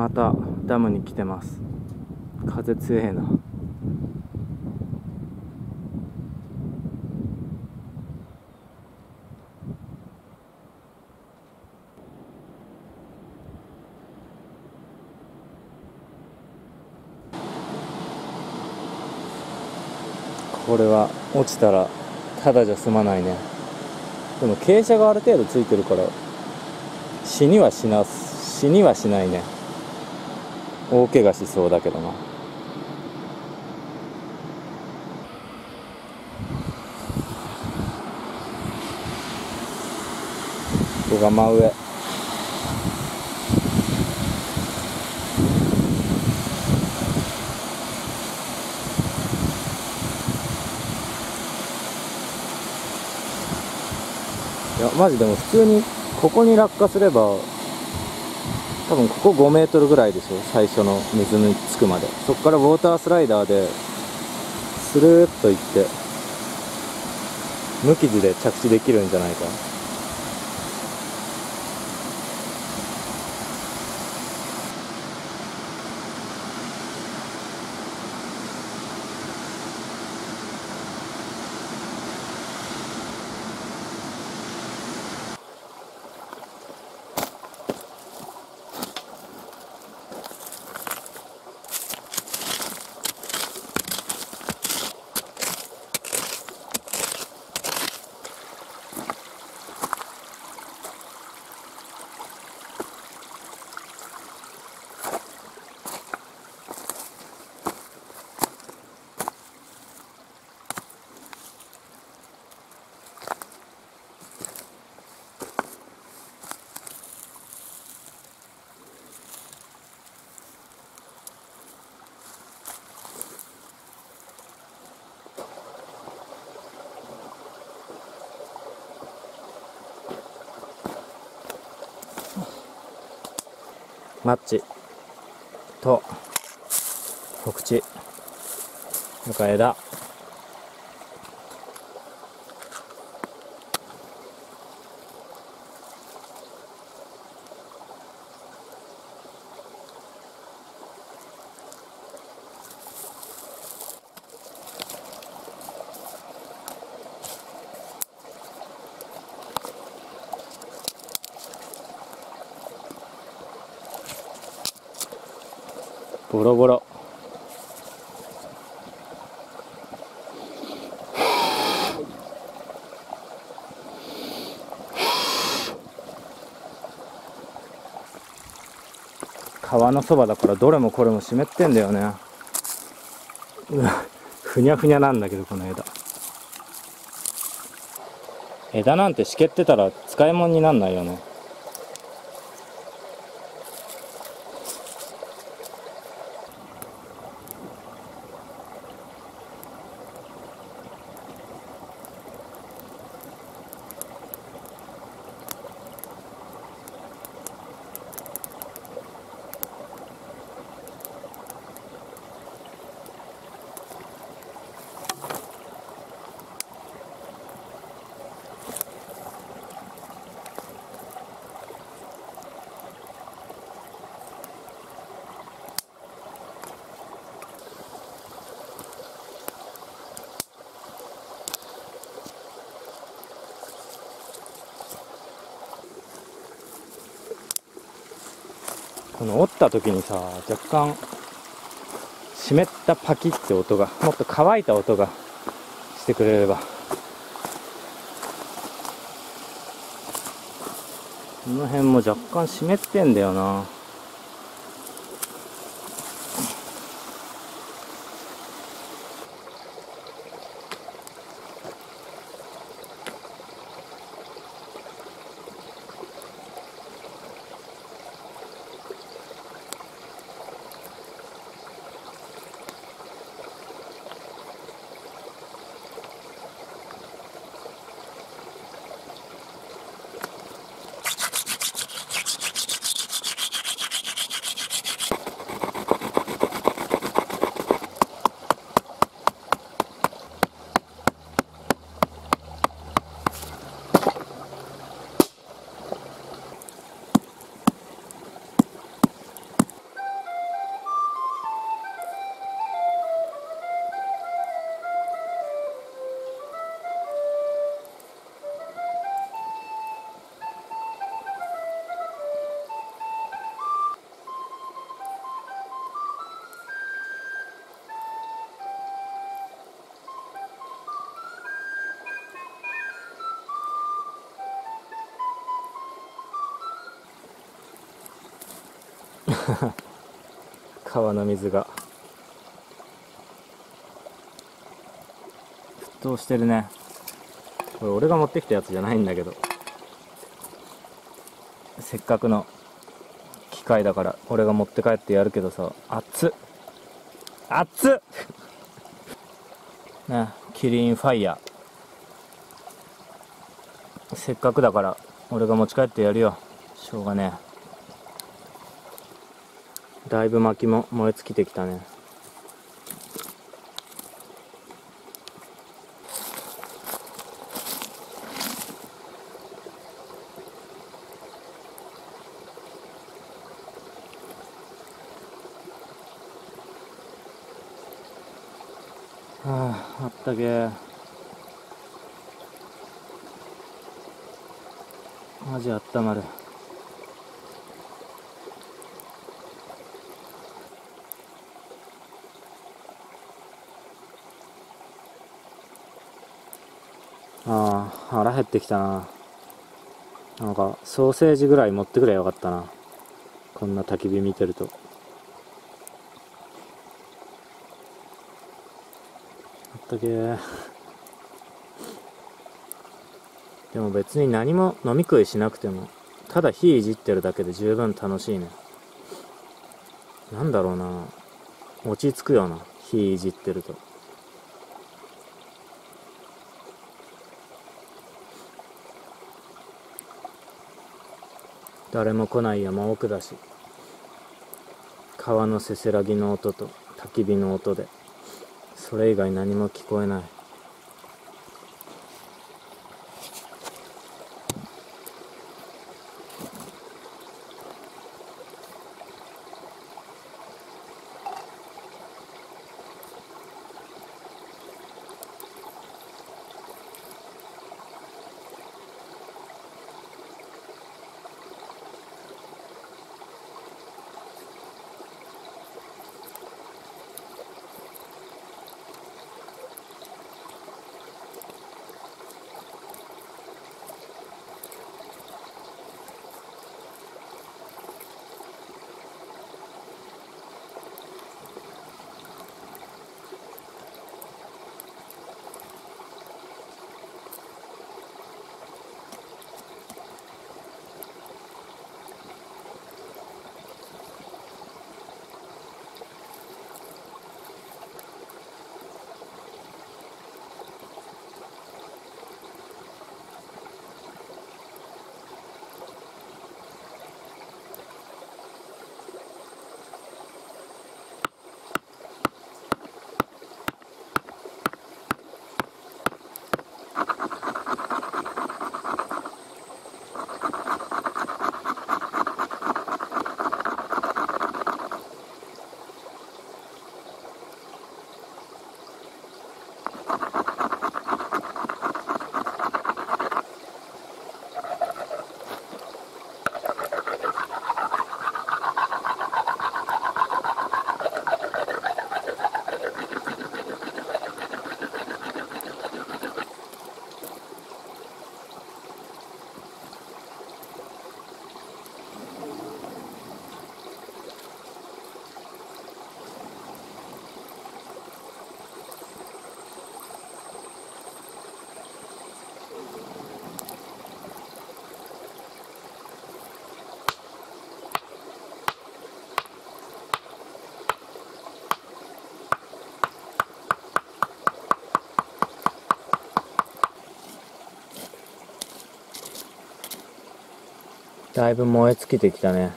またダムに来てます。風強えな。これは落ちたらただじゃ済まないね。でも傾斜がある程度ついてるから死にはしないね。大怪我しそうだけどな。ここが真上。いやマジでも普通にここに落下すれば多分ここ5メートルぐらいでしょ、最初の水につくまで。そこからウォータースライダーでスルーッといって無傷で着地できるんじゃないか。マッチと告知なんか枝ボロボロ。川のそばだからどれもこれも湿ってんだよね。ふにゃふにゃなんだけどこの枝なんてしけってたら使い物になんないよね。この折った時にさ、若干湿ったパキって音が、もっと乾いた音がしてくれれば。この辺も若干湿ってんだよな。川の水が沸騰してるね。これ俺が持ってきたやつじゃないんだけど、せっかくの機械だから俺が持って帰ってやるけどさ、熱っ熱っね、キリンファイヤー、せっかくだから俺が持ち帰ってやるよ。しょうがねえ。だいぶ薪も燃え尽きてきたね。はあ、あったけー。マジあったまる。ああ、腹減ってきたな。なんかソーセージぐらい持ってくればよかったな、こんな焚き火見てると。あったけー。でも別に何も飲み食いしなくても、ただ火いじってるだけで十分楽しいね。なんだろうな、落ち着くよな、火いじってると。誰も来ない山奥だし、川のせせらぎの音と焚き火の音で、それ以外何も聞こえない。だいぶ燃え尽きてきたね。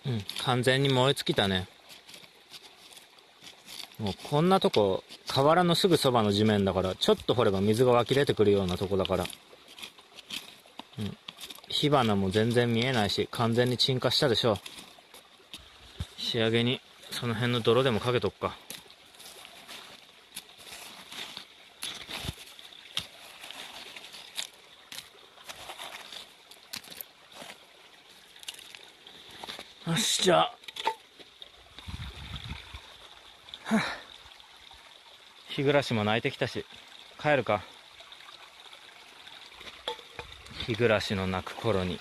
うん、完全に燃え尽きたね。もうこんなとこ、河原のすぐそばの地面だから、ちょっと掘れば水が湧き出てくるようなとこだから。うん。火花も全然見えないし、完全に鎮火したでしょう。仕上げに、その辺の泥でもかけとくか。よし、じゃあ。はあ日暮らしも泣いてきたし、帰るか。日暮らしの泣く頃に。